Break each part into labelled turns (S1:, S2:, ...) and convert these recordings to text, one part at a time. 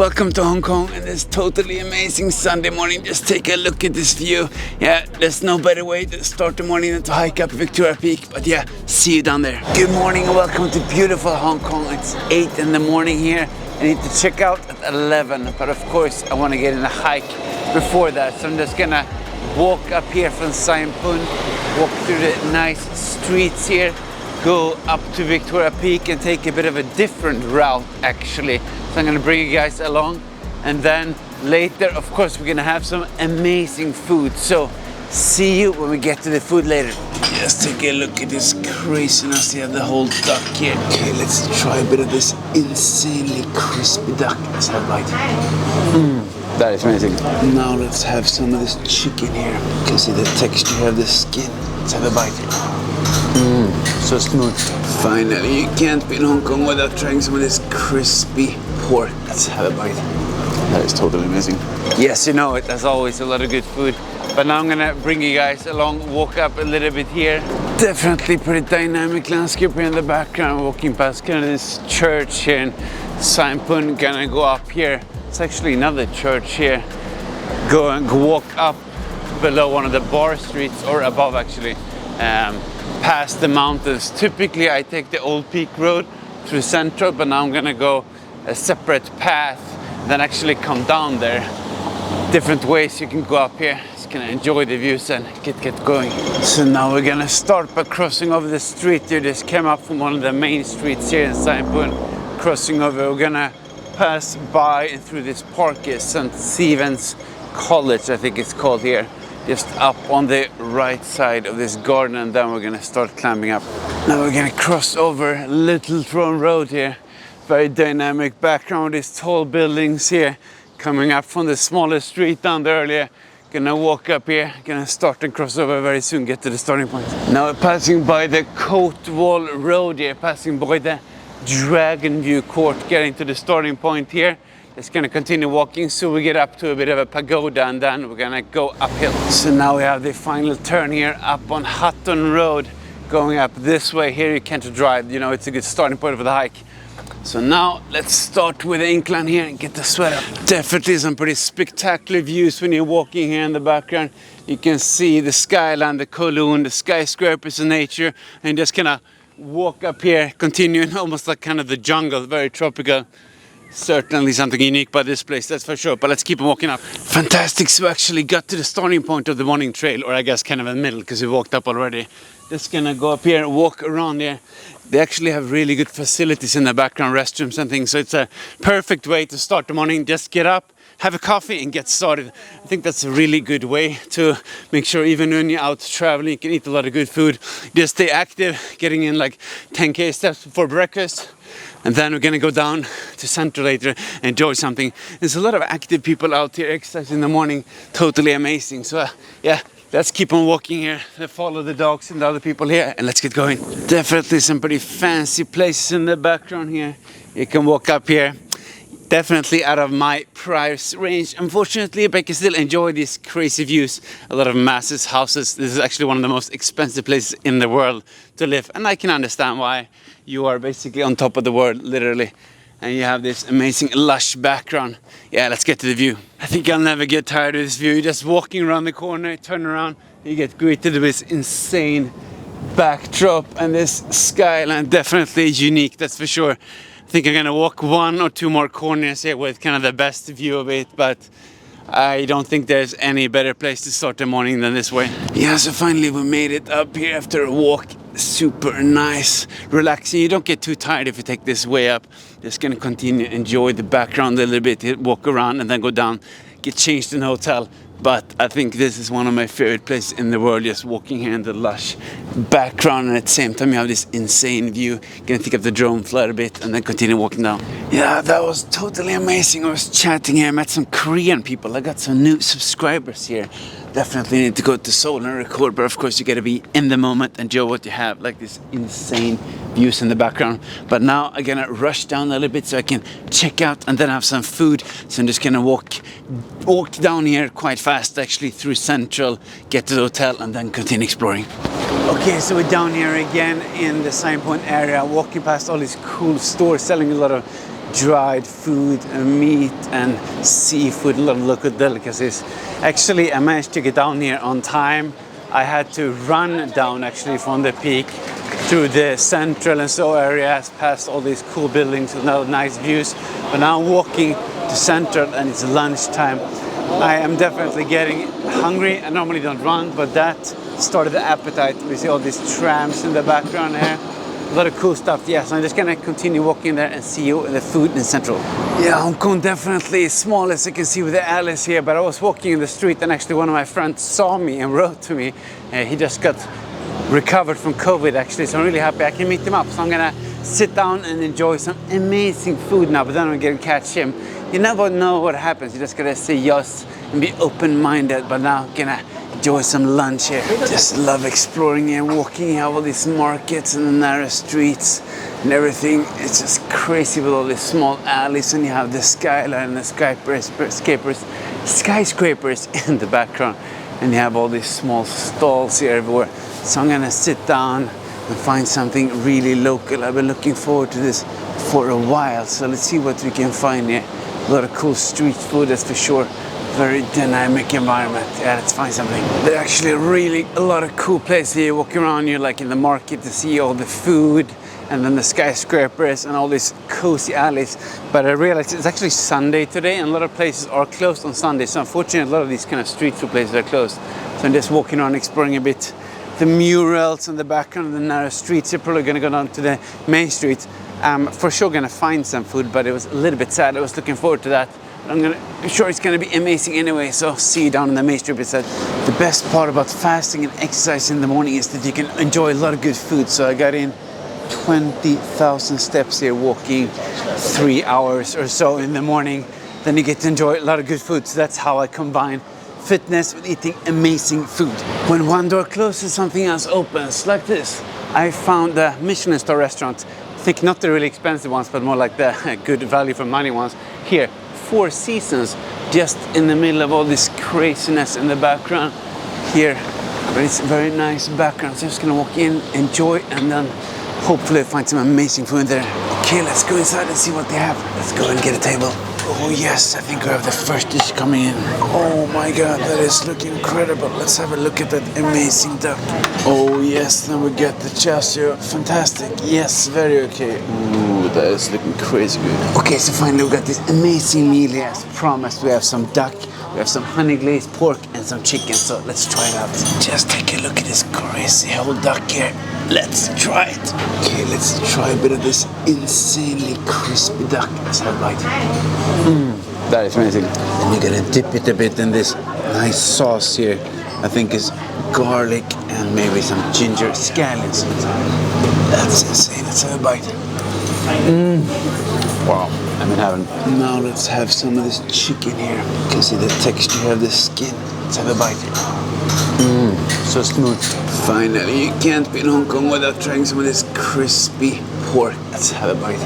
S1: Welcome to Hong Kong and this totally amazing Sunday morning. Just take a look at this view. Yeah, there's no better way to start the morning than to hike up Victoria Peak. But yeah, see you down there. Good morning and welcome to beautiful Hong Kong. It's 8 in the morning here. I need to check out at 11, but of course I want to get in a hike before that. So I'm just gonna walk up here from Sai Ying Pun, walk through the nice streets here, go up to Victoria Peak and take a bit of a different route actually. So I'm gonna bring you guys along, and then later of course we're gonna have some amazing food. So see you when we get to the food later. Just take a look at this craziness here, the whole duck here. Okay, let's try a bit of this insanely crispy duck. Let's have a bite. That is amazing. Now let's have some of this chicken here. You can see the texture of the skin. Let's have a bite. So smooth. Finally, you can't be in Hong Kong without trying some of this crispy pork. Let's have a bite. That is totally amazing. Yes, you know it. There's always a lot of good food. But now I'm gonna bring you guys along, walk up a little bit here. Definitely pretty dynamic landscape here in the background. Walking past kind of this church here in Sai Ying Pun. Gonna go up here. It's actually another church here. Go and walk up below one of the bar streets, or above actually, past the mountains. Typically I take the Old Peak Road through Central, but now I'm gonna go a separate path, then actually come down there. Different ways you can go up here. Just gonna enjoy the views and get going. So now we're gonna start by crossing over the street here. Just came up from one of the main streets here in Sai Ying Pun. Crossing over, we're gonna pass by and through this park is St. Stephen's College, I think it's called here. Just up on the right side of this garden, and then we're gonna start climbing up. Now we're gonna cross over Little Throne Road here. Very dynamic background, these tall buildings here. Coming up from the smaller street down there earlier. Gonna walk up here, gonna start and cross over very soon, get to the starting point. Now we're passing by the Coat Wall Road here, passing by the Dragon View Court, getting to the starting point here. Just gonna continue walking so we get up to a bit of a pagoda, and then we're gonna go uphill. So now we have the final turn here up on Hutton Road, going up this way. Here you can't drive, you know, it's a good starting point for the hike. So now let's start with the incline here and get the sweat up. Definitely some pretty spectacular views when you're walking here in the background. You can see the skyline, the Kowloon, the skyscrapers in nature, and just kind of walk up here, continuing almost like kind of the jungle, very tropical. Certainly something unique by this place, that's for sure. But let's keep on walking up. Fantastic, so we actually got to the starting point of the morning trail, or I guess kind of in the middle because we walked up already. Just gonna go up here and walk around there. They actually have really good facilities in the background, restrooms and things. So it's a perfect way to start the morning. Just get up, have a coffee and get started. I think that's a really good way to make sure even when you're out traveling, you can eat a lot of good food. Just stay active, getting in like 10K steps before breakfast. And then we're gonna go down to Central later and enjoy something. There's a lot of active people out here exercising in the morning. Totally amazing. So yeah, let's keep on walking here. Follow the dogs and the other people here, and let's get going. Definitely some pretty fancy places in the background here. You can walk up here. Definitely out of my price range, unfortunately, but I can still enjoy these crazy views. A lot of massive houses. This is actually one of the most expensive places in the world to live, and I can understand why. You are basically on top of the world, literally, and you have this amazing lush background. Yeah, let's get to the view. I think I'll never get tired of this view. You're just walking around the corner, turn around, you get greeted with this insane backdrop, and this skyline definitely unique, that's for sure. I think I'm gonna walk one or two more corners here with kind of the best view of it, but I don't think there's any better place to start the morning than this way. Yeah, so finally we made it up here after a walk. Super nice, relaxing. You don't get too tired if you take this way up. Just gonna continue, enjoy the background a little bit, walk around and then go down, get changed in the hotel. But I think this is one of my favorite places in the world, just walking here in the lush background, and at the same time you have this insane view. Gonna take up the drone, fly a bit, and then continue walking down. Yeah, that was totally amazing. I was chatting here, I met some Korean people. I got some new subscribers here. Definitely need to go to Seoul and record, but of course you gotta be in the moment, enjoy what you have, like this insane views in the background. But now I'm gonna rush down a little bit so I can check out and then have some food. So I'm just gonna walk down here quite fast actually through Central, get to the hotel and then continue exploring. Okay, so we're down here again in the Sai Ying Pun area, walking past all these cool stores selling a lot of dried food and meat and seafood, a lot of local delicacies. Actually, I managed to get down here on time. I had to run down actually from the peak through the central and so areas, past all these cool buildings with nice views. But now I'm walking to central and it's lunchtime. I am definitely getting hungry. I normally don't run, but that started the appetite. We see all these trams in the background here. A lot of cool stuff. Yeah, so I'm just gonna continue walking there and see you in the food in Central. Yeah, Hong Kong definitely is small, as you can see with the alleys here, but I was walking in the street and actually one of my friends saw me and wrote to me. He just got recovered from COVID actually, so I'm really happy I can meet him up. So I'm gonna sit down and enjoy some amazing food now, but then I'm gonna catch him. You never know what happens. You just gotta say yes and be open-minded, but now I'm gonna enjoy some lunch here. Just love exploring and walking out all these markets and the narrow streets and everything. It's just crazy with all these small alleys, and you have the skyline and the skyscrapers in the background, and you have all these small stalls here everywhere. So I'm gonna sit down and find something really local. I've been looking forward to this for a while, so let's see what we can find here. A lot of cool street food, that's for sure. Very dynamic environment. Yeah, let's find something. There are actually really a lot of cool places here. Walking around here, like in the market, to see all the food and then the skyscrapers and all these cozy alleys. But I realized it's actually Sunday today, and a lot of places are closed on Sunday. So unfortunately, a lot of these kind of street food places are closed. So I'm just walking around, exploring a bit the murals in the background of the narrow streets. You're probably going to go down to the main street. For sure going to find some food, but it was a little bit sad. I was looking forward to that. I'm sure it's going to be amazing anyway, so see you down in the main street. The best part about fasting and exercise in the morning is that you can enjoy a lot of good food. So I got in 20,000 steps here walking 3 hours or so in the morning. Then you get to enjoy a lot of good food. So that's how I combine fitness with eating amazing food. When one door closes, something else opens, like this. I found a Michelin star restaurant. I think not the really expensive ones, but more like the good value for money ones. Here, 4 Seasons, just in the middle of all this craziness in the background here. But it's a very nice background, so I'm just gonna walk in, enjoy, and then hopefully find some amazing food there. Okay, let's go inside and see what they have. Let's go and get a table. Oh yes, I think we have the first dish coming in. Oh my god, that is looking incredible. Let's have a look at that amazing duck. Oh yes, then we get the chassis. Fantastic. Yes, very okay. Ooh, that is looking crazy good. Okay, so finally we got this amazing meal here. As promised, we have some duck, we have some honey glazed pork, and some chicken. So let's try it out. Just take a look at this crazy whole duck here. Let's try it. Okay, let's try a bit of this insanely crispy duck. Let's have a bite. That is amazing. And you're gonna dip it a bit in this nice sauce here. I think it's garlic and maybe some ginger scallions. That's insane. Let's have a bite. Wow, I'm in heaven. Now let's have some of this chicken here. You can see the texture of the skin. Let's have a bite. So smooth. Finally, you can't be in Hong Kong without trying some of this crispy pork. Let's have a bite.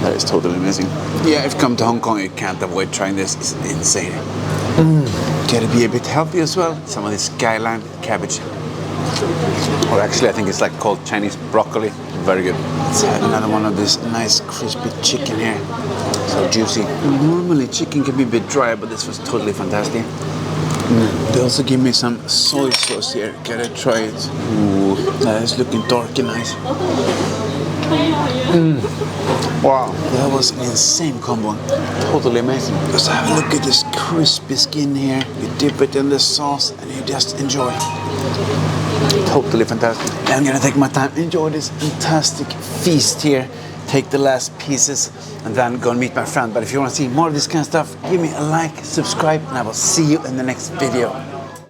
S1: That is totally amazing. Yeah, if you come to Hong Kong, you can't avoid trying this. It's insane. Gotta be a bit healthy as well. Some of this skyline cabbage. Or actually, I think it's like called Chinese broccoli. Very good. Let's have another one of this nice crispy chicken here. So juicy. Normally chicken can be a bit dry, but this was totally fantastic. They also give me some soy sauce here. Gotta try it. Ooh, that is looking dark and nice. Wow, that was an insane combo. Totally amazing. Just have a look at this crispy skin here. You dip it in the sauce and you just enjoy. Totally fantastic. I'm gonna take my time, enjoy this fantastic feast here. Take the last pieces and then go and meet my friend. But if you want to see more of this kind of stuff, give me a like, subscribe, and I will see you in the next video.